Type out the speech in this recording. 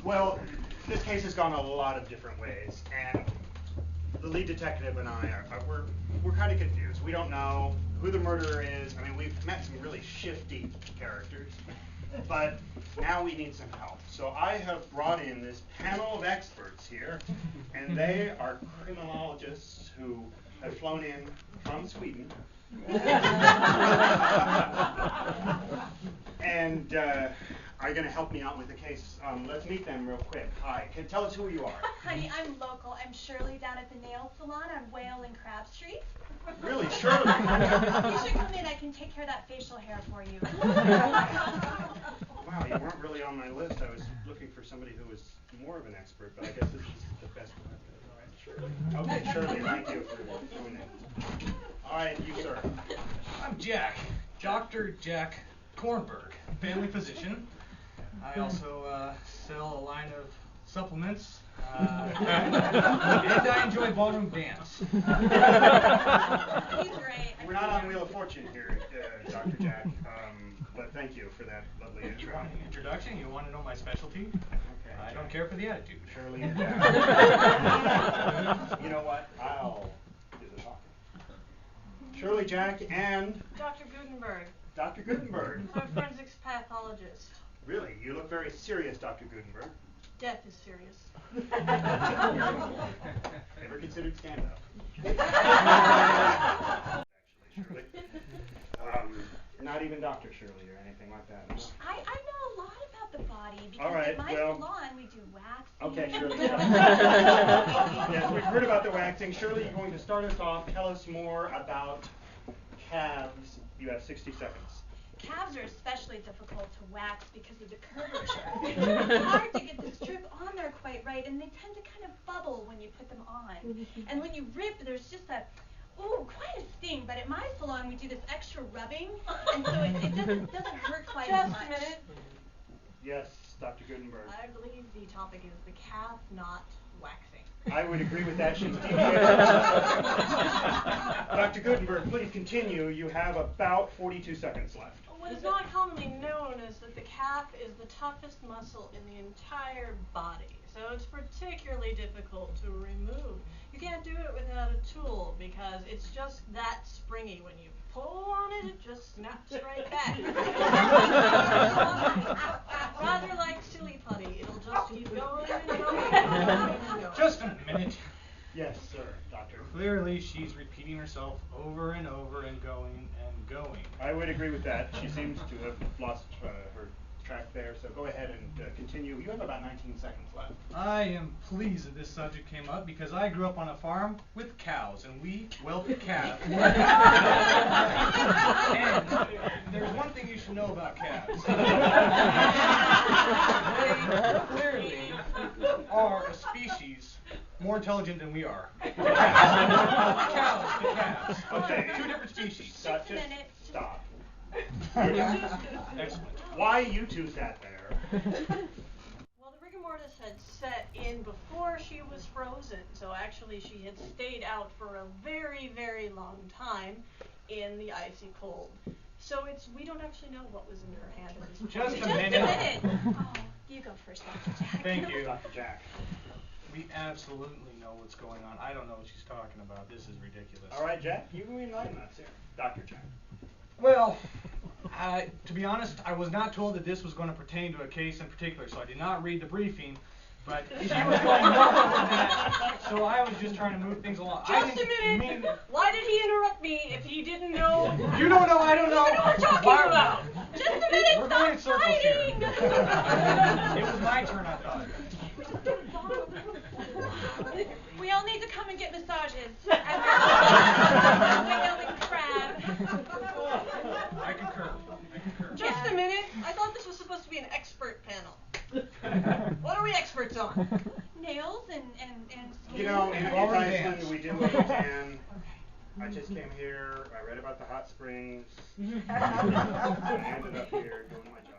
Well, this case has gone a lot of different ways, and the lead detective and I we're kind of confused. We don't know who the murderer is. I mean, we've met some really shifty characters, but now we need some help. So I have brought in this panel of experts here, and they are criminologists who have flown in from Sweden. And are going to help me out with the case. Let's meet them real quick. Hi, tell us who you are. Honey, I'm local. I'm Shirley down at the nail salon on Whale and Crab Street. Really, Shirley? You should come in. I can take care of that facial hair for you. Wow, you weren't really on my list. I was looking for somebody who was more of an expert, but I guess this is the best one. All right, Shirley. Okay, Shirley, thank you for doing it. All right, you, sir. I'm Jack, Dr. Jack Kornberg, family physician. I also sell a line of supplements, and I enjoy ballroom dance. He's great. We're not on Wheel of Fortune here, Dr. Jack, but thank you for that lovely You intro. want an introduction? You want to know my specialty? Okay, I Jack. don't care for the attitude. Shirley and Jack. You know what? I'll do the talking. Shirley, Jack, and Dr. Gutenberg. Dr. Gutenberg. I'm a forensics pathologist. Really, you look very serious, Dr. Gutenberg. Death is serious. Ever considered stand-up? Actually, Shirley. Not even Dr. Shirley or anything like that. No? I know a lot about the body because All right, at my well, salon we do waxing. Okay, Shirley. Yes, we've heard about the waxing. Shirley, you're going to start us off. Tell us more about calves. You have 60 seconds. Calves are especially difficult to wax because of the curvature. It's hard to get the strip on there quite right, and they tend to kind of bubble when you put them on. And when you rip, there's just quite a sting. But at my salon, we do this extra rubbing, and so it doesn't hurt quite as much. Just a minute. Yes, Dr. Gutenberg. I believe the topic is the calf not waxing. I would agree with that. She's detailed. Dr. Gutenberg, please continue. You have about 42 seconds left. What is not commonly known is that the calf is the toughest muscle in the entire body, so it's particularly difficult to remove. You can't do it without a tool because it's just that springy. When you pull on it, it just snaps right back. Rather like silly putty, it'll just keep going and going and going. Just a minute. Yes, sir, Doctor. Clearly, she's repeating herself over and over and going and going. I would agree with that. She seems to have lost her track there, so go ahead and continue. You have about 19 seconds left. I am pleased that this subject came up because I grew up on a farm with cows, and we whelped calves. And there's one thing you should know about calves. They clearly are a species more intelligent than we are. Cows to calves. Okay. Two different species. Just stop. Excellent. Why you two sat there? Well, the rigor mortis had set in before she was frozen, so actually she had stayed out for a very, very long time in the icy cold. So we don't actually know what was in her hand at this point. Just a Just a minute. Oh, you go first, Dr. Jack. Thank you. Dr. Jack. We absolutely know what's going on. I don't know what she's talking about. This is ridiculous. All right, Jack, you can enlighten us here. Dr. Jack. Well, to be honest, I was not told that this was going to pertain to a case in particular, so I did not read the briefing. But she was going more than that, so I was just trying to move things along. Just a minute. Why did he interrupt me if he didn't know? You don't know, I don't know. What are we talking about? Just a minute, We're going in stop circles here. fighting! It was my turn, I thought. We all need to come and get massages. After whale and crab. I concur. Just a minute. I thought this was supposed to be an expert panel. What are we experts on? Nails and skin. You know, in Ballroom Iceland, dance. we do what we can. I just came here, I read about the hot springs. I ended up here doing my job.